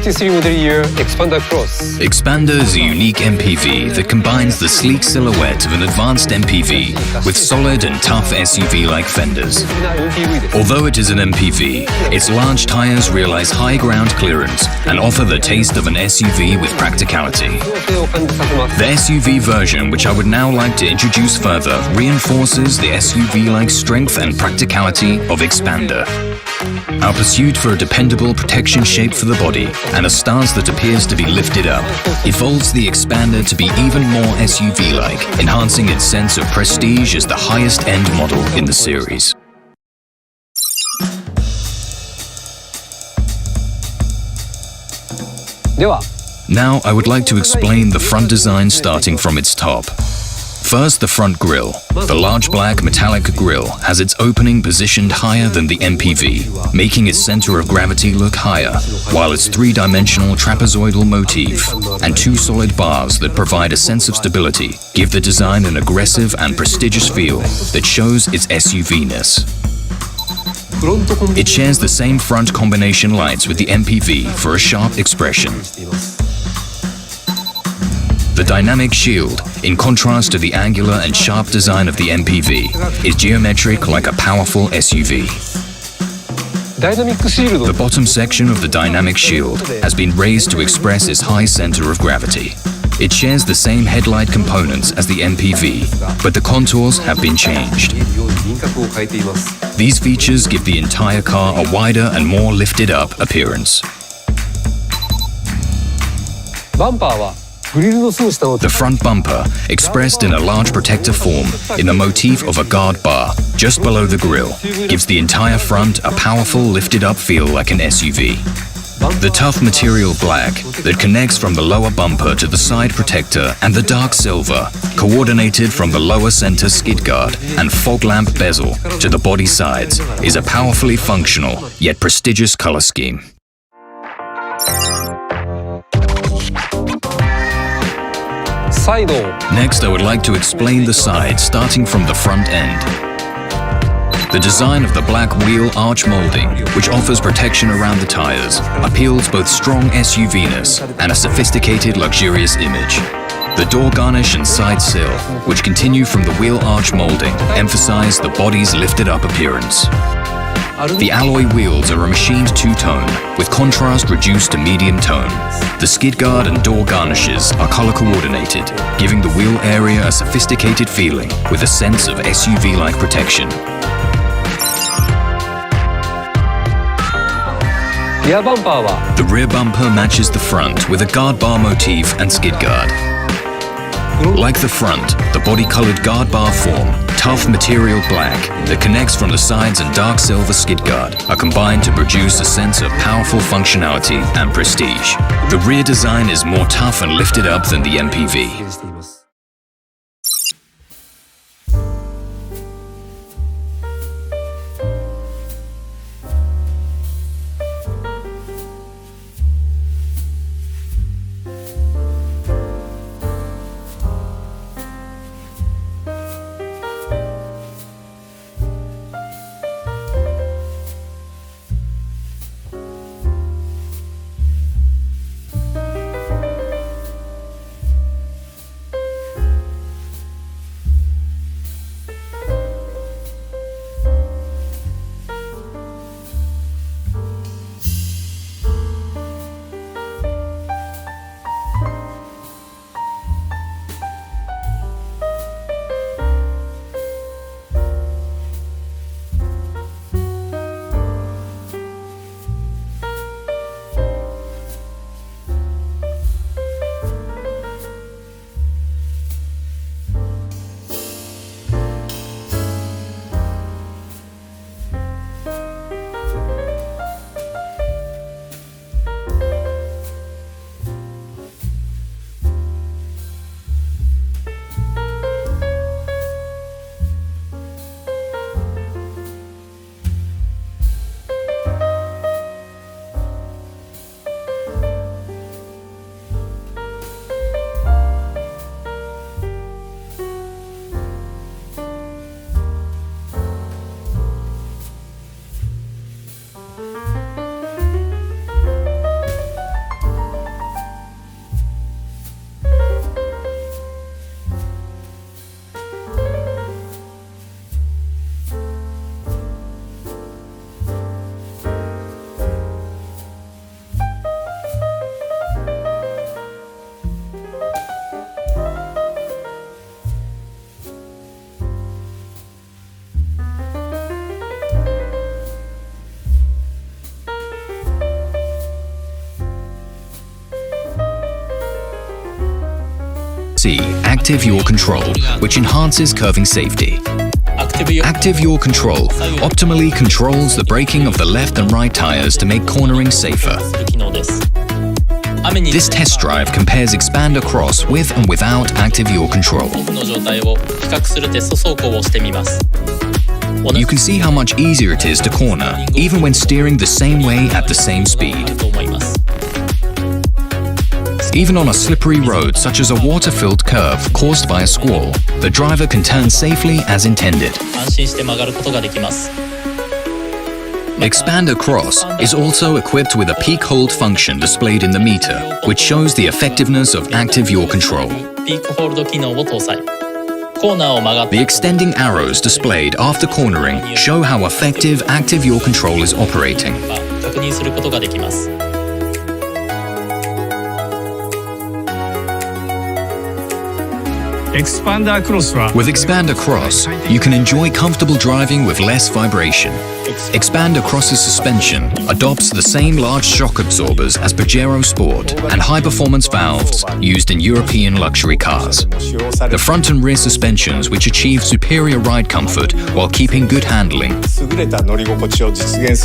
2023 model year Xpander Cross. Xpander is a unique MPV that combines the sleek silhouette of an advanced MPV with solid and tough SUV-like fenders. Although it is an MPV, its large tires realize high ground clearance and offer the taste of an SUV with practicality. The SUV version, which I would now like to introduce further, reinforces the SUV-like strength and practicality of Xpander. Our pursuit for a dependable protection shape for the body and a stance that appears to be lifted up evolves the Xpander to be even more SUV-like, enhancing its sense of prestige as the highest-end model in the series. Now I would like to explain the front design starting from its top. First, the front grille. The large black metallic grille has its opening positioned higher than the MPV, making its center of gravity look higher, while its three-dimensional trapezoidal motif and two solid bars that provide a sense of stability give the design an aggressive and prestigious feel that shows its SUV-ness. It shares the same front combination lights with the MPV for a sharp expression. The dynamic shield, in contrast to the angular and sharp design of the MPV, is geometric like a powerful SUV. The bottom section of the dynamic shield has been raised to express its high center of gravity. It shares the same headlight components as the MPV, but the contours have been changed. These features give the entire car a wider and more lifted-up appearance. The front bumper, expressed in a large protector form in the motif of a guard bar just below the grille, gives the entire front a powerful lifted-up feel like an SUV. The tough material black that connects from the lower bumper to the side protector and the dark silver, coordinated from the lower center skid guard and fog lamp bezel to the body sides, is a powerfully functional yet prestigious color scheme. Next, I would like to explain the sides starting from the front end. The design of the black wheel arch molding, which offers protection around the tires, appeals both strong SUV-ness and a sophisticated, luxurious image. The door garnish and side sill, which continue from the wheel arch molding, emphasize the body's lifted-up appearance. The alloy wheels are a machined two-tone, with contrast reduced to medium tone. The skid guard and door garnishes are color-coordinated, giving the wheel area a sophisticated feeling with a sense of SUV-like protection. The rear bumper matches the front with a guard bar motif and skid guard. Like the front, the body-colored guard bar form, tough material black that connects from the sides and dark silver skid guard are combined to produce a sense of powerful functionality and prestige. The rear design is more tough and lifted up than the MPV. C, Active Yaw Control, which enhances curving safety. Active Yaw Control optimally controls the braking of the left and right tires to make cornering safer. This test drive compares Xpander Cross with and without Active Yaw Control. You can see how much easier it is to corner, even when steering the same way at the same speed. Even on a slippery road such as a water-filled curve caused by a squall, the driver can turn safely as intended. Xpander Cross is also equipped with a peak hold function displayed in the meter, which shows the effectiveness of Active Yaw Control. The extending arrows displayed after cornering show how effective Active Yaw Control is operating. With Xpander Cross, you can enjoy comfortable driving with less vibration. Xpander Cross's suspension adopts the same large shock absorbers as Pajero Sport and high-performance valves used in European luxury cars. The front and rear suspensions, which achieve superior ride comfort while keeping good handling,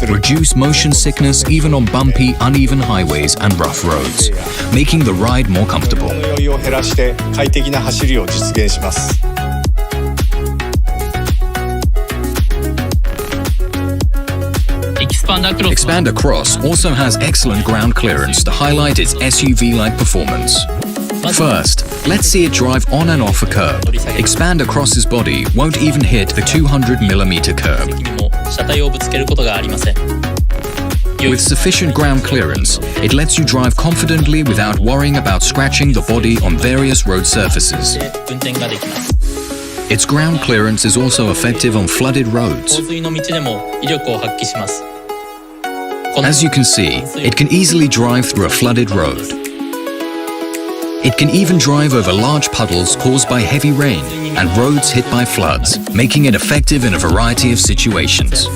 reduce motion sickness even on bumpy, uneven highways and rough roads, making the ride more comfortable. Xpander Cross also has excellent ground clearance to highlight its SUV-like performance. First, let's see it drive on and off a curb. Xpander Cross's body won't even hit the 200mm curb. With sufficient ground clearance, it lets you drive confidently without worrying about scratching the body on various road surfaces. Its ground clearance is also effective on flooded roads. As you can see, it can easily drive through a flooded road. It can even drive over large puddles caused by heavy rain and roads hit by floods, making it effective in a variety of situations.